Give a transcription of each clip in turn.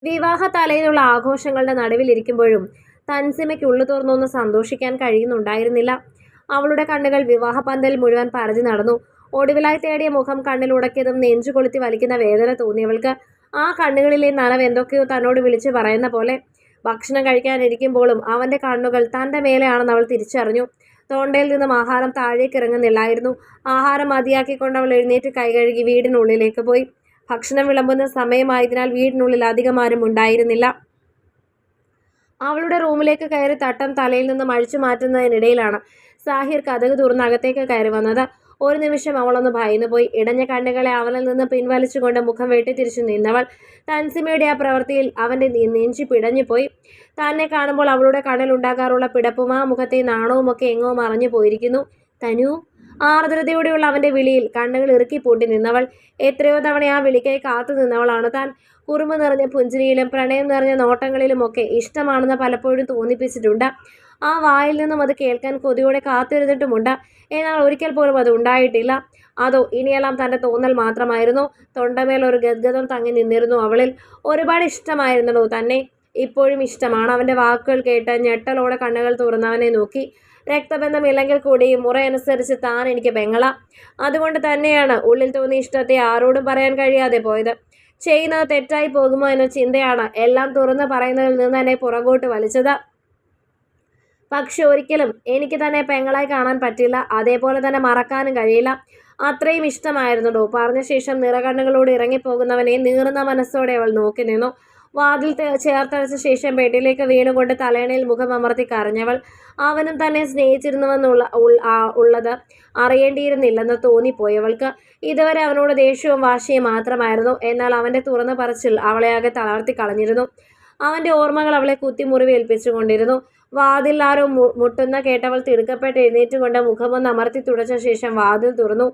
വിവാഹ തലേന്നുള്ള ആഘോഷങ്ങളുടെ നടുവിലിരിക്കുമ്പോഴും തൻസിമയ്ക്ക് ഉള്ളു തുറന്നൊന്ന് സന്തോഷിക്കാൻ കഴിയുന്നുണ്ടായിരുന്നില്ല. അവളുടെ കണ്ണുകൾ വിവാഹപന്തൽ മുഴുവൻ പരതി നടന്നു. ഒടുവിലായി തേടിയ മുഖം കണ്ണിൽ ഉടക്കിയതും നെഞ്ചു കൊളുത്തി വലിക്കുന്ന വേദന തോന്നിയവൾക്ക് ആ കണ്ണുകളിലെ നനവ് എന്തൊക്കെയോ തന്നോട് വിളിച്ചു പറയുന്ന പോലെ. ഭക്ഷണം കഴിക്കാനിരിക്കുമ്പോഴും അവന്റെ കണ്ണുകൾ തന്റെ മേലെയാണെന്ന് അവൾ തിരിച്ചറിഞ്ഞു. തൊണ്ടയിൽ നിന്നും ആഹാരം താഴേക്ക് ഇറങ്ങുന്നില്ലായിരുന്നു. ആഹാരം മതിയാക്കിക്കൊണ്ട് അവൾ എഴുന്നേറ്റ് കൈകഴുകി വീടിനുള്ളിലേക്ക് പോയി. ഭക്ഷണം വിളമ്പുന്ന സമയമായതിനാൽ വീടിനുള്ളിൽ അധികം ആരും ഉണ്ടായിരുന്നില്ല. അവളുടെ റൂമിലേക്ക് കയറി തട്ടം തലയിൽ നിന്നും അഴിച്ചു മാറ്റുന്നതിനിടയിലാണ് സാഹിർ കതക് തുറന്ന് അകത്തേക്ക് കയറി വന്നത്. ഒരു നിമിഷം അവളൊന്ന് ഭയന്നുപോയി. ഇടഞ്ഞ കണ്ണുകളെ അവനിൽ നിന്ന് പിൻവലിച്ചുകൊണ്ട് മുഖം വെട്ടിത്തിരിച്ചു നിന്നവൾ. തൻസിമയുടെ ആ പ്രവൃത്തിയിൽ അവന്റെ നെഞ്ചു പിടഞ്ഞുപോയി. തന്നെ കാണുമ്പോൾ അവളുടെ കണ്ണിൽ ഉണ്ടാകാറുള്ള പിടപ്പും ആ മുഖത്തെ നാണവുമൊക്കെ എങ്ങോ മറഞ്ഞു പോയിരിക്കുന്നു. തനു, ആർദ്രതയോടെയുള്ള അവന്റെ വിളിയിൽ കണ്ണുകൾ ഇറുക്കി പൂട്ടി നിന്നവൾ. എത്രയോ തവണ ആ വിളിക്കായി കാത്തു നിന്നവളാണ് താൻ. കുറുമ്പ് നിറഞ്ഞ പുഞ്ചിരിയിലും പ്രണയം നിറഞ്ഞ നോട്ടങ്ങളിലുമൊക്കെ ഇഷ്ടമാണെന്ന് പലപ്പോഴും തോന്നിപ്പിച്ചിട്ടുണ്ട്. ആ വായിൽ നിന്നും അത് കേൾക്കാൻ കൊതിയോടെ കാത്തിരുന്നിട്ടുമുണ്ട്. എന്നാൽ ഒരിക്കൽ പോലും അത് ഉണ്ടായിട്ടില്ല. അതോ ഇനിയെല്ലാം തൻ്റെ തോന്നൽ മാത്രമായിരുന്നു? തൊണ്ടമേൽ ഒരു ഗദ്ഗതം തങ്ങി നിന്നിരുന്നു അവളിൽ. ഒരുപാട് ഇഷ്ടമായിരുന്നല്ലോ തന്നെ. ഇപ്പോഴും ഇഷ്ടമാണ്. അവൻ്റെ വാക്കുകൾ കേട്ട് ഞെട്ടലോടെ കണ്ണുകൾ തുറന്നവനെ നോക്കി. രക്തബന്ധമില്ലെങ്കിൽ കൂടിയും മുറയനുസരിച്ച് താൻ എനിക്ക് പെങ്ങള. അതുകൊണ്ട് തന്നെയാണ് ഉള്ളിൽ തോന്നിയ ഇഷ്ടത്തെ ആരോടും പറയാൻ കഴിയാതെ പോയത്. ചെയ്യുന്നത് തെറ്റായി പോകുമോ എന്ന ചിന്തയാണ് എല്ലാം തുറന്ന് പറയുന്നതിൽ നിന്ന് എന്നെ പുറകോട്ട് വലിച്ചത്. പക്ഷെ ഒരിക്കലും എനിക്ക് തന്നെ പെങ്ങളായി കാണാൻ പറ്റില്ല. അതേപോലെ തന്നെ മറക്കാനും കഴിയില്ല. അത്രയും ഇഷ്ടമായിരുന്നുണ്ടോ? പറഞ്ഞ ശേഷം നിറകണ്ണുകളോട് ഇറങ്ങിപ്പോകുന്നവനെ നീറുന്ന മനസ്സോടെ അവൾ നോക്കി നിന്നു. വാതിൽ ചേർത്തടച്ച ശേഷം ബെഡിലേക്ക് വീണുകൊണ്ട് തലേണയിൽ മുഖം അമർത്തി കരഞ്ഞവൾ. അവനും തന്നെ ഉള്ളത് അറിയേണ്ടിയിരുന്നില്ലെന്ന് തോന്നിപ്പോയവൾക്ക്. ഇതുവരെ അവനോട് ദേഷ്യവും വാശിയും മാത്രമായിരുന്നു. എന്നാൽ അവൻ്റെ തുറന്നു പറച്ചിൽ അവളെ ആകെ തളർത്തി കളഞ്ഞിരുന്നു. അവൻ്റെ ഓർമ്മകൾ അവളെ കുത്തിമുറിവേൽപ്പിച്ചുകൊണ്ടിരുന്നു. വാതിൽ ആരോ മുട്ടുന്ന കേട്ടവൾ തിടുക്കപ്പെട്ട് എഴുന്നേറ്റുകൊണ്ട് മുഖമൊന്ന് അമർത്തി തുടച്ച ശേഷം വാതിൽ തുറന്നു.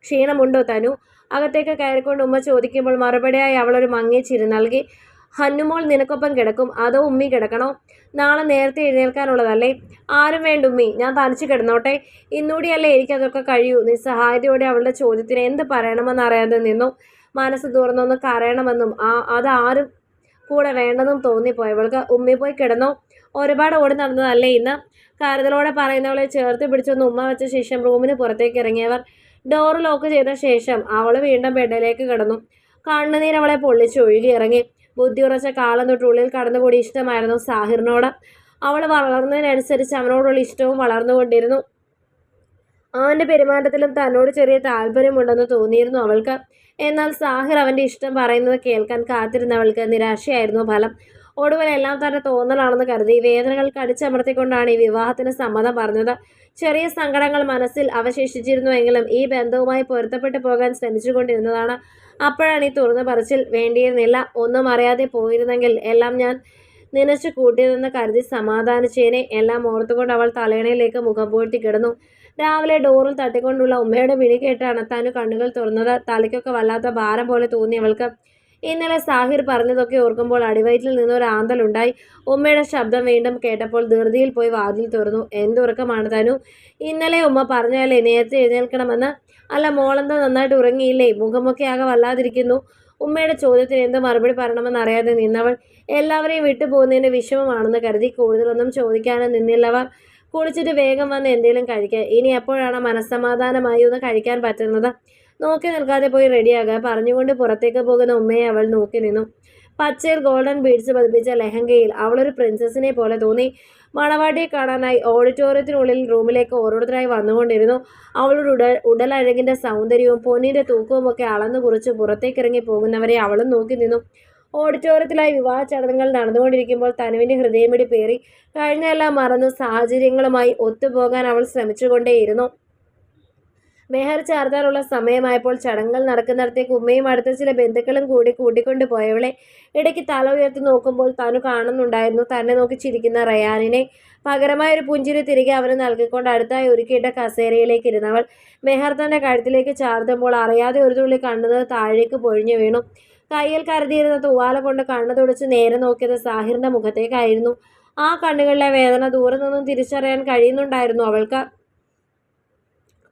ക്ഷീണമുണ്ടോ തനു? അകത്തേക്ക് കയറിക്കൊണ്ട് ഉമ്മ ചോദിക്കുമ്പോൾ മറുപടിയായി അവളൊരു മങ്ങിയ ചിരി നൽകി. ഹന്നുമോൾ നിനക്കൊപ്പം കിടക്കും, അതോ ഉമ്മി കിടക്കണോ? നാളെ നേരത്തെ എഴുന്നേൽക്കാനുള്ളതല്ലേ? ആരും വേണ്ട ഉമ്മി, ഞാൻ തനിച്ച് കിടന്നോട്ടെ. ഇന്നൂടിയല്ലേ എനിക്കതൊക്കെ കഴിയൂ. നിസ്സഹായതയോടെ അവളുടെ ചോദ്യത്തിന് എന്ത് പറയണമെന്ന് അറിയാതെ നിന്നു. മനസ്സ് തുറന്നൊന്ന് കരയണമെന്നും അതാരും കൂടെ വേണ്ടെന്നും തോന്നിപ്പോയവൾക്ക്. ഉമ്മി പോയി കിടന്നോ? ഒരുപാട് ഓടി നടന്നതല്ലേ ഇന്ന്? കരുതലോടെ പറയുന്നവളെ ചേർത്ത് പിടിച്ചൊന്ന് ഉമ്മ വെച്ച ശേഷം റൂമിന് പുറത്തേക്ക് ഇറങ്ങിയവർ. ഡോർ ലോക്ക് ചെയ്ത ശേഷം അവൾ വീണ്ടും ബെഡിലേക്ക് കിടന്നു. കണ്ണുനീർ അവളെ പൊള്ളിച്ചൊഴുകി ഇറങ്ങി. ബുദ്ധിയുറച്ച കാലം തൊട്ട് ഉള്ളിൽ കടന്നുകൂടി ഇഷ്ടമായിരുന്നു സാഹിറിനോട്. അവൾ വളർന്നതിനനുസരിച്ച് അവനോടുള്ള ഇഷ്ടവും വളർന്നുകൊണ്ടിരുന്നു. അവൻ്റെ പെരുമാറ്റത്തിലും തന്നോട് ചെറിയ താല്പര്യമുണ്ടെന്ന് തോന്നിയിരുന്നു അവൾക്ക്. എന്നാൽ സാഹിർ അവൻ്റെ ഇഷ്ടം പറയുന്നത് കേൾക്കാൻ കാത്തിരുന്നവൾക്ക് നിരാശയായിരുന്നു ഫലം. ഒടുവിലെല്ലാം തൻ്റെ തോന്നലാണെന്ന് കരുതി വേദനകൾ കടിച്ചമർത്തിക്കൊണ്ടാണ് ഈ വിവാഹത്തിന് സമ്മതം പറഞ്ഞത്. ചെറിയ സങ്കടങ്ങൾ മനസ്സിൽ അവശേഷിച്ചിരുന്നുവെങ്കിലും ഈ ബന്ധവുമായി പൊരുത്തപ്പെട്ടു പോകാൻ ശ്രമിച്ചുകൊണ്ടിരുന്നതാണ്. അപ്പോഴാണ് ഈ തുറന്നു പറച്ചിൽ. വേണ്ടിയിരുന്നില്ല, ഒന്നും അറിയാതെ പോയിരുന്നെങ്കിൽ എല്ലാം ഞാൻ നനച്ചു കൂട്ടിയതെന്ന് കരുതി സമാധാനിച്ചേനെ. എല്ലാം ഓർത്തുകൊണ്ട് അവൾ തലേണയിലേക്ക് മുഖം പൂഴ്ത്തി കിടന്നു. രാവിലെ ഡോറിൽ തട്ടിക്കൊണ്ടുള്ള ഉമ്മയുടെ വിളി കേട്ടാണ് തനു കണ്ണുകൾ തുറന്നത്. തലയ്ക്കൊക്കെ വല്ലാത്ത ഭാരം പോലെ തോന്നിയവൾക്ക്. ഇന്നലെ സാഹിർ പറഞ്ഞതൊക്കെ ഓർക്കുമ്പോൾ അടിവയറ്റിൽ നിന്നൊരു ആന്തലുണ്ടായി. ഉമ്മയുടെ ശബ്ദം വീണ്ടും കേട്ടപ്പോൾ ധൃതിയിൽ പോയി വാതിൽ തുറന്നു. എന്തുറക്കമാണ് തനു? ഇന്നലെ ഉമ്മ പറഞ്ഞല്ലേ നേരത്തെ എഴുന്നേൽക്കണമെന്ന്? അല്ല, മോളെന്താ നന്നായിട്ട് ഉറങ്ങിയില്ലേ? മുഖമൊക്കെ ആകെ വല്ലാതിരിക്കുന്നു. ഉമ്മയുടെ ചോദ്യത്തിന് എന്ത് മറുപടി പറയണമെന്ന് അറിയാതെ നിന്നവൾ. എല്ലാവരെയും വിട്ടുപോകുന്നതിന് വിഷമമാണെന്ന് കരുതി കൂടുതലൊന്നും ചോദിക്കാനും നിന്നില്ലവർ. കുളിച്ചിട്ട് വേഗം വന്ന് എന്തെങ്കിലും കഴിക്കുക. ഇനി എപ്പോഴാണ് മനസ്സമാധാനമായി ഒന്ന് കഴിക്കാൻ പറ്റുന്നത്? നോക്കി നിൽക്കാതെ പോയി റെഡിയാകുക. പറഞ്ഞുകൊണ്ട് പുറത്തേക്ക് പോകുന്ന ഉമ്മയെ അവൾ നോക്കി നിന്നു. പച്ചയിൽ ഗോൾഡൻ ബീഡ്സ് പതിപ്പിച്ച ലെഹങ്കയിൽ അവളൊരു പ്രിൻസസിനെ പോലെ തോന്നി. മണവാട്ടിയെ കാണാനായി ഓഡിറ്റോറിയത്തിനുള്ളിൽ റൂമിലേക്ക് ഓരോരുത്തരായി വന്നുകൊണ്ടിരുന്നു. അവളുടെ ഉടലഴകിൻ്റെ സൗന്ദര്യവും പൊന്നിൻ്റെ തൂക്കവും ഒക്കെ അളന്നു കുറിച്ച് പുറത്തേക്കിറങ്ങി പോകുന്നവരെ അവളും നോക്കി നിന്നു. ഓഡിറ്റോറിയത്തിലായി വിവാഹ ചടങ്ങുകൾ നടന്നുകൊണ്ടിരിക്കുമ്പോൾ തനുവിൻ്റെ ഹൃദയമിടിപ്പേറി. കഴിഞ്ഞെല്ലാം മറന്ന് സാഹചര്യങ്ങളുമായി ഒത്തുപോകാൻ അവൾ ശ്രമിച്ചുകൊണ്ടേയിരുന്നു. മെഹർ ചാർത്താനുള്ള സമയമായപ്പോൾ ചടങ്ങുകൾ നടക്കുന്നിടത്തേക്ക് ഉമ്മയും അടുത്ത ചില ബന്ധുക്കളും കൂടി കൂട്ടിക്കൊണ്ടു പോയവളെ. ഇടയ്ക്ക് തല ഉയർത്തി നോക്കുമ്പോൾ തനു കാണുന്നുണ്ടായിരുന്നു തന്നെ നോക്കി ചിരിക്കുന്ന റയാനിനെ. പകരമായൊരു പുഞ്ചിരി തിരികെ അവന് നൽകിക്കൊണ്ട് അടുത്തായി ഒരുക്കിയിട്ട കസേരയിലേക്ക് ഇരുന്നവൾ. മെഹർ തൻ്റെ കഴുത്തിലേക്ക് ചാർത്തുമ്പോൾ അറിയാതെ ഒരു തുള്ളി കണ്ണുനീർ താഴേക്ക് പൊഴിഞ്ഞു വീണു. കയ്യിൽ കരുതിയിരുന്ന തൂവാല കൊണ്ട് കണ്ണു തുടച്ച് നേരെ നോക്കിയത് സാഹിറിൻ്റെ മുഖത്തേക്കായിരുന്നു. ആ കണ്ണുകളിലെ വേദന ദൂരെ നിന്നും തിരിച്ചറിയാൻ കഴിയുന്നുണ്ടായിരുന്നു അവൾക്ക്.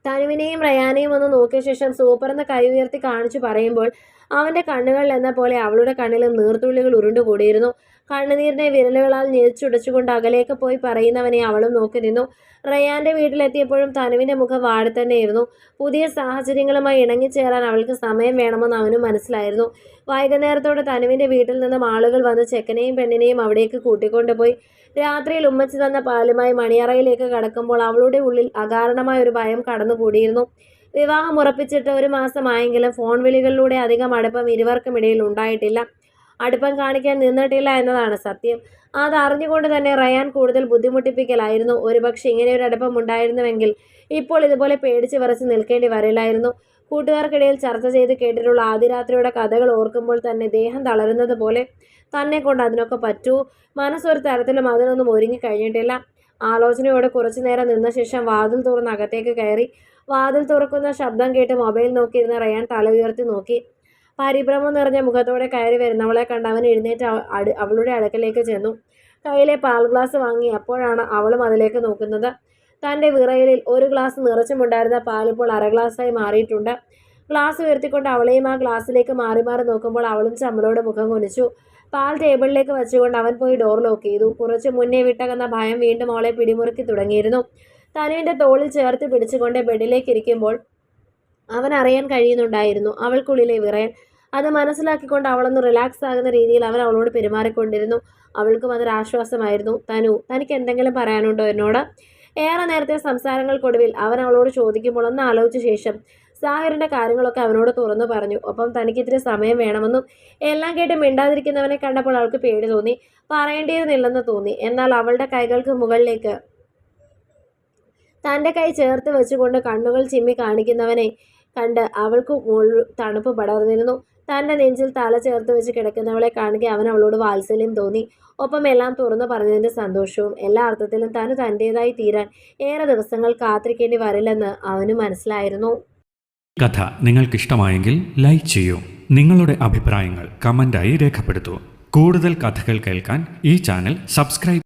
തനുവിനെയും റയാനെയും ഒന്ന് നോക്കിയ ശേഷം സൂപ്പറെന്ന് കൈ ഉയർത്തി കാണിച്ചു പറയുമ്പോൾ അവൻ്റെ കണ്ണുകളിൽ എന്ന പോലെ അവളുടെ കണ്ണിലും നീർത്തുള്ളികൾ ഉരുണ്ടുകൂടിയിരുന്നു. കണ്ണുനീരിനെ വിരലുകളാൽ ഞെരിച്ചുടച്ചുകൊണ്ട് അകലേക്ക് പോയി പറയുന്നവനെ അവളും നോക്കി നിന്നു. റയാന്റെ വീട്ടിലെത്തിയപ്പോഴും തനുവിന്റെ മുഖം വാടി തന്നെയായിരുന്നു. പുതിയ സാഹചര്യങ്ങളുമായി ഇണങ്ങിച്ചേരാൻ അവൾക്ക് സമയം വേണമെന്ന് അവനും മനസ്സിലായിരുന്നു. വൈകുന്നേരത്തോടെ തനുവിന്റെ വീട്ടിൽ നിന്നും ആളുകൾ വന്ന് ചെക്കനെയും പെണ്ണിനെയും അവിടേക്ക് കൂട്ടിക്കൊണ്ടുപോയി. രാത്രിയിൽ ഉമ്മച്ചി തന്ന പാലുമായി മണിയറയിലേക്ക് കടക്കുമ്പോൾ അവളുടെ ഉള്ളിൽ അകാരണമായ ഒരു ഭയം കടന്നുകൂടിയിരുന്നു. വിവാഹം ഉറപ്പിച്ചിട്ട് 1 മാസമായെങ്കിലും ഫോൺ വിളികളിലൂടെ അധികം അടുപ്പം ഇരുവർക്കുമിടയിൽ ഉണ്ടായിട്ടില്ല. അടുപ്പം കാണിക്കാൻ നിന്നിട്ടില്ല എന്നതാണ് സത്യം. അതറിഞ്ഞുകൊണ്ട് തന്നെ റയാൻ കൂടുതൽ ബുദ്ധിമുട്ടിപ്പിക്കലായിരുന്നു. ഒരുപക്ഷെ ഇങ്ങനെയൊരു അടുപ്പം ഉണ്ടായിരുന്നുവെങ്കിൽ ഇപ്പോൾ ഇതുപോലെ പേടിച്ച് വിറച്ച് നിൽക്കേണ്ടി വരില്ലായിരുന്നു. കൂട്ടുകാർക്കിടയിൽ ചർച്ച ചെയ്ത് കേട്ടിട്ടുള്ള ആദ്യരാത്രിയുടെ കഥകൾ ഓർക്കുമ്പോൾ തന്നെ ദേഹം തളരുന്നത് പോലെ. തന്നെ കൊണ്ട് അതിനൊക്കെ പറ്റൂ? മനസ്സൊരു തരത്തിലും അതിനൊന്നും ഒരുങ്ങിക്കഴിഞ്ഞിട്ടില്ല. ആലോചനയോടെ കുറച്ചു നേരം നിന്ന ശേഷം വാതിൽ തുറന്ന് അകത്തേക്ക് കയറി. വാതിൽ തുറക്കുന്ന ശബ്ദം കേട്ട് മൊബൈൽ നോക്കിയിരുന്ന റയാൻ തല ഉയർത്തി നോക്കി. പരിഭ്രമം നിറഞ്ഞ മുഖത്തോടെ കയറി വരുന്നവളെ കണ്ട് അവൻ എഴുന്നേറ്റ് അവളുടെ അടുക്കലേക്ക് ചെന്നു. കയ്യിലെ പാൽ ഗ്ലാസ് വാങ്ങി. അപ്പോഴാണ് അവളും അതിലേക്ക് നോക്കുന്നത്. തൻ്റെ വിറയലിൽ 1 ഗ്ലാസ് നിറച്ചുമുണ്ടായിരുന്ന പാലിപ്പോൾ 1/2 ഗ്ലാസ്സായി മാറിയിട്ടുണ്ട്. ഗ്ലാസ് ഉയർത്തിക്കൊണ്ട് അവളെയും ആ ഗ്ലാസ്സിലേക്ക് മാറി മാറി നോക്കുമ്പോൾ അവളും ചമ്മലോടെ മുഖം കുനിച്ചു. പാൽ ടേബിളിലേക്ക് വെച്ചുകൊണ്ട് അവൻ പോയി ഡോർ ലോക്ക് ചെയ്തു. കുറച്ച് മുന്നേ വിട്ടകന്ന ഭയം വീണ്ടും അവളെ പിടിമുറുക്കി തുടങ്ങിയിരുന്നു. തനുവിൻ്റെ തോളിൽ ചേർത്ത് പിടിച്ചുകൊണ്ട് ബെഡിലേക്ക് ഇരിക്കുമ്പോൾ അവൻ അറിയാൻ കഴിയുന്നുണ്ടായിരുന്നു അവൾക്കുള്ളിലെ വിറയൽ. അത് മനസ്സിലാക്കിക്കൊണ്ട് അവളൊന്ന് റിലാക്സ് ആകുന്ന രീതിയിൽ അവൻ അവളോട് പെരുമാറിക്കൊണ്ടിരുന്നു. അവൾക്കും അതൊരാശ്വാസമായിരുന്നു. തനിക്ക് എന്തെങ്കിലും പറയാനുണ്ടോ എന്നോട്? ഏറെ നേരത്തെ സംസാരങ്ങൾക്കൊടുവിൽ അവൻ അവളോട് ചോദിക്കുമ്പോൾ ഒന്ന് ആലോചിച്ച ശേഷം സാഹിറിൻ്റെ കാര്യങ്ങളൊക്കെ അവനോട് തുറന്നു പറഞ്ഞു. ഒപ്പം തനിക്കിത്തിരി സമയം വേണമെന്നും. എല്ലാം കേട്ട് മിണ്ടാതിരിക്കുന്നവനെ കണ്ടപ്പോൾ അവൾക്ക് പേടി തോന്നി. പറയേണ്ടിയിരുന്നില്ലെന്ന് തോന്നി. എന്നാൽ അവളുടെ കൈകൾക്ക് മുകളിലേക്ക് തൻ്റെ കൈ ചേർത്ത് വെച്ചുകൊണ്ട് കണ്ണുകൾ ചിമ്മി കാണിക്കുന്നവനെ കണ്ട് അവൾക്ക് തണുപ്പ് പടർന്നിരുന്നു. തൻ്റെ നെഞ്ചിൽ തല ചേർത്ത് വെച്ച് കിടക്കുന്നവളെ കാണുക അവൻ അവളോട് വാത്സല്യം തോന്നി. ഒപ്പം എല്ലാം തുറന്നു പറഞ്ഞതിൻ്റെ സന്തോഷവും. എല്ലാ അർത്ഥത്തിലും തൻ്റേതായി തീരാൻ ഏറെ ദിവസങ്ങൾ കാത്തിരിക്കേണ്ടി വരില്ലെന്ന് അവന് മനസ്സിലായിരുന്നു. കഥ നിങ്ങൾക്കിഷ്ടമായെങ്കിൽ ലൈക്ക് ചെയ്യൂ. നിങ്ങളുടെ അഭിപ്രായങ്ങൾ കമൻ്റായി രേഖപ്പെടുത്തൂ. കൂടുതൽ കഥകൾ കേൾക്കാൻ ഈ ചാനൽ സബ്സ്ക്രൈബ്